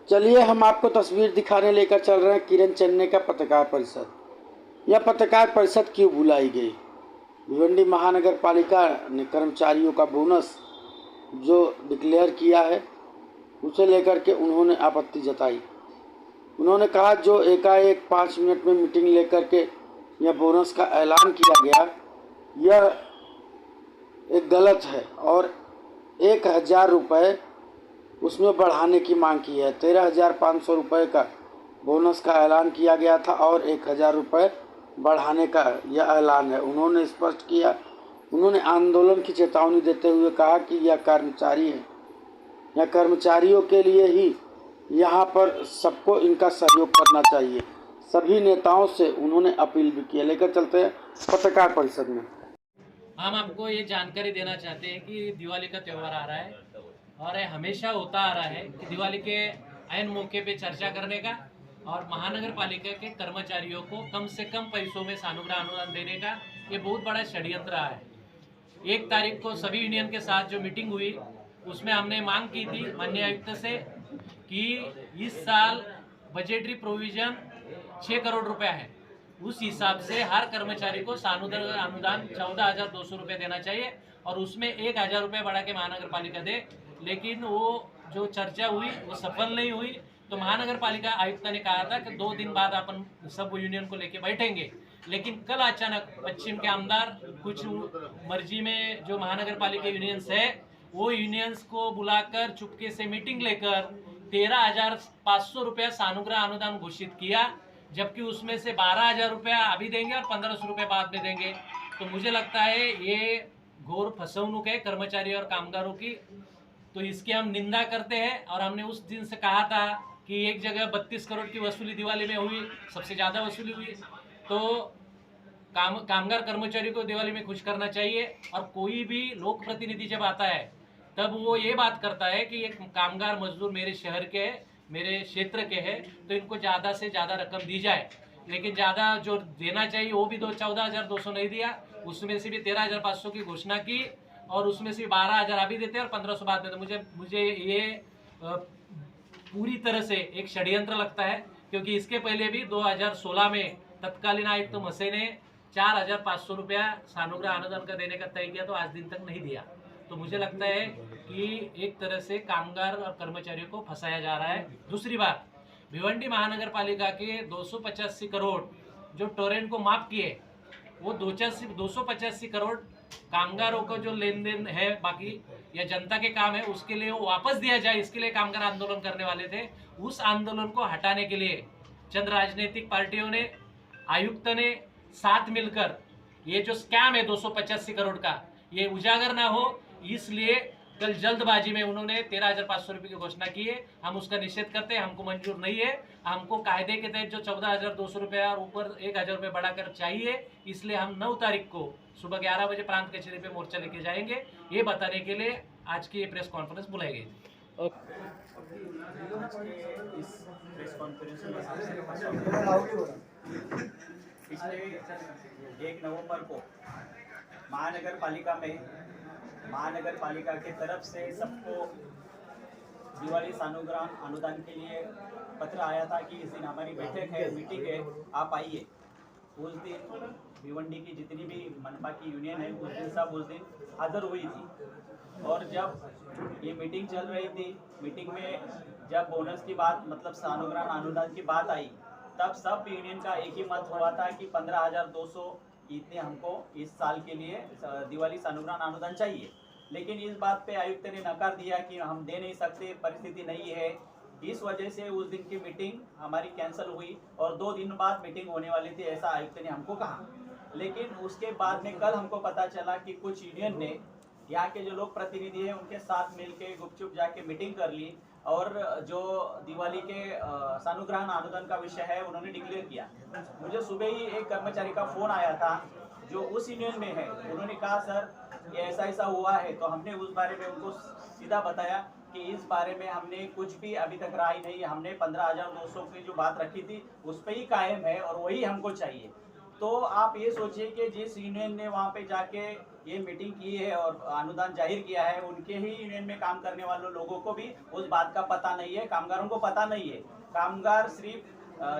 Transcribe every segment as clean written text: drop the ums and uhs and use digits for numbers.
चलिए हम आपको तस्वीर दिखाने लेकर चल रहे हैं किरण चन्ने का पत्रकार परिषद। यह पत्रकार परिषद क्यों बुलाई गई? भिवंडी महानगर पालिका ने कर्मचारियों का बोनस जो डिक्लेयर किया है उसे लेकर के उन्होंने आपत्ति जताई। उन्होंने कहा जो एकाएक 5 मिनट में मीटिंग लेकर के यह बोनस का ऐलान किया गया यह एक गलत है और 1,000 रुपये उसमें बढ़ाने की मांग की है। 13,500 रुपये का बोनस का ऐलान किया गया था और 1,000 रुपये बढ़ाने का यह ऐलान है। उन्होंने स्पष्ट किया। उन्होंने आंदोलन की चेतावनी देते हुए कहा कि यह कर्मचारी हैं, यह कर्मचारियों के लिए ही यहाँ पर सबको इनका सहयोग करना चाहिए। सभी नेताओं से उन्होंने अपील भी की। लेकर चलते हैं पत्रकार परिषद में। हम आपको ये जानकारी देना चाहते हैं कि दिवाली का त्यौहार आ रहा है और ये हमेशा होता आ रहा है कि दिवाली के ऐन मौके पे चर्चा करने का और महानगर पालिका के कर्मचारियों को कम से कम पैसों में सानुग्रह अनुदान देने का ये बहुत बड़ा षड्यंत्र रहा है। 1 तारीख को सभी यूनियन के साथ जो मीटिंग हुई उसमें हमने मांग की थी माननीय आयुक्त से कि इस साल बजटरी प्रोविजन 6 करोड़ रुपया है, उस हिसाब से हर कर्मचारी को सानुग्रह अनुदान 14,200 रुपये देना चाहिए और उसमें 1,000 रुपये बढ़ा के महानगर पालिका दे। लेकिन वो जो चर्चा हुई वो सफल नहीं हुई। तो महानगर पालिका आयुक्त ने कहा था कि 2 दिन बाद अपन सब यूनियन को लेके बैठेंगे। लेकिन कल अचानक पश्चिम के आमदार कुछ मर्जी में जो महानगर पालिका यूनियंस है वो यूनियंस को बुलाकर चुपके से मीटिंग लेकर 13,500 रुपया सानुग्रह अनुदान घोषित किया, जबकि उसमें से 12,000 रुपया अभी देंगे और 1,500 रुपये बाद में देंगे। तो मुझे लगता है ये घोर फसवणूक है कर्मचारी और कामगारों की। तो इसकी हम निंदा करते हैं और हमने उस दिन से कहा था कि एक जगह 32 करोड़ की वसूली दिवाली में हुई, सबसे ज़्यादा वसूली हुई। तो कामगार कर्मचारी को दिवाली में खुश करना चाहिए और कोई भी लोक प्रतिनिधि जब आता है तब वो ये बात करता है कि ये कामगार मजदूर मेरे शहर के है, मेरे क्षेत्र के हैं, तो इनको ज़्यादा से ज़्यादा रकम दी जाए। लेकिन ज़्यादा जो देना चाहिए वो भी 14,200 नहीं दिया, उसमें से भी 13,500 की घोषणा की और उसमें से 12,000 अभी देते हैं और 1,500 बाद में। तो मुझे ये पूरी तरह से एक षड्यंत्र लगता है, क्योंकि इसके पहले भी 2016 में तत्कालीन आयुक्त मसे ने 4,500 रुपया सानुग्रह अनुदान का देने का तय किया, तो आज दिन तक नहीं दिया। तो मुझे लगता है कि एक तरह से कामगार और कर्मचारियों को फंसाया जा रहा है। दूसरी बात, भिवंडी महानगर पालिका के 285 करोड़ जो टोरेंट को माफ किए, वो 285 करोड़ कामगारों का जो लेन देन है बाकी या जनता के काम है उसके लिए वो वापस दिया जाए, इसके लिए कामगार आंदोलन करने वाले थे। उस आंदोलन को हटाने के लिए चंद राजनीतिक पार्टियों ने, आयुक्त ने साथ मिलकर ये जो स्कैम है 285 करोड़ का ये उजागर ना हो, इसलिए कल जल्दबाजी में उन्होंने 13,500 रुपये की घोषणा की है। हम उसका निषेध करते हैं, हमको मंजूर नहीं है। हमको कायदे के तहत जो 14,200 रुपये और ऊपर 1,000 रुपये बढ़ाकर चाहिए, इसलिए हम 9 तारीख को सुबह 11 बजे प्रांत कचहरी पे मोर्चा लेके जाएंगे। ये बताने के लिए आज की ये प्रेस कॉन्फ्रेंस बुलाई गई थी। इस प्रेस कॉन्फ्रेंस में पिछले 1 नवंबर को महानगर पालिका के तरफ से सबको दिवाली सानुग्रह अनुदान के लिए पत्र आया था कि इस दिन हमारी बैठक है, मीटिंग है, आप आइए। उस दिन भिवंडी की जितनी भी मनपा की यूनियन है उस दिन हाजिर हुई थी। और जब ये मीटिंग चल रही थी, मीटिंग में जब बोनस की बात मतलब सानुग्रह अनुदान की बात आई, तब सब यूनियन का एक ही मत हुआ था कि 15,200 इतने हमको इस साल के लिए दिवाली सानुग्रह अनुदान चाहिए। लेकिन इस बात पे आयुक्त ने नकार दिया कि हम दे नहीं सकते, परिस्थिति नहीं है। इस वजह से उस दिन की मीटिंग हमारी कैंसिल हुई और 2 दिन बाद मीटिंग होने वाली थी, ऐसा आयुक्त ने हमको कहा। लेकिन उसके बाद में कल हमको पता चला कि कुछ यूनियन ने, यहाँ के जो लोग प्रतिनिधि हैं उनके साथ मिलके गुपचुप जाके मीटिंग कर ली और जो दिवाली के सानुग्रह अनुदान का विषय है उन्होंने डिक्लेयर किया। मुझे सुबह ही एक कर्मचारी का फोन आया था जो उस यूनियन में है। उन्होंने कहा सर ये ऐसा हुआ है। तो हमने उस बारे में उनको सीधा बताया कि इस बारे में हमने कुछ भी अभी तक राय नहीं, हमने 15,200 की जो बात रखी थी उस पर ही कायम है और वही हमको चाहिए। तो आप ये सोचिए कि जिस यूनियन ने वहाँ पे जाके ये मीटिंग की है और अनुदान जाहिर किया है, उनके ही यूनियन में काम करने वाले लोगों को भी उस बात का पता नहीं है, कामगारों को पता नहीं है। कामगार सिर्फ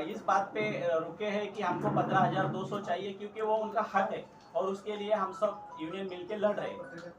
इस बात पे रुके हैं कि हमको 15,200 चाहिए, क्योंकि वो उनका हक है और उसके लिए हम सब यूनियन मिलकर लड़ रहे हैं।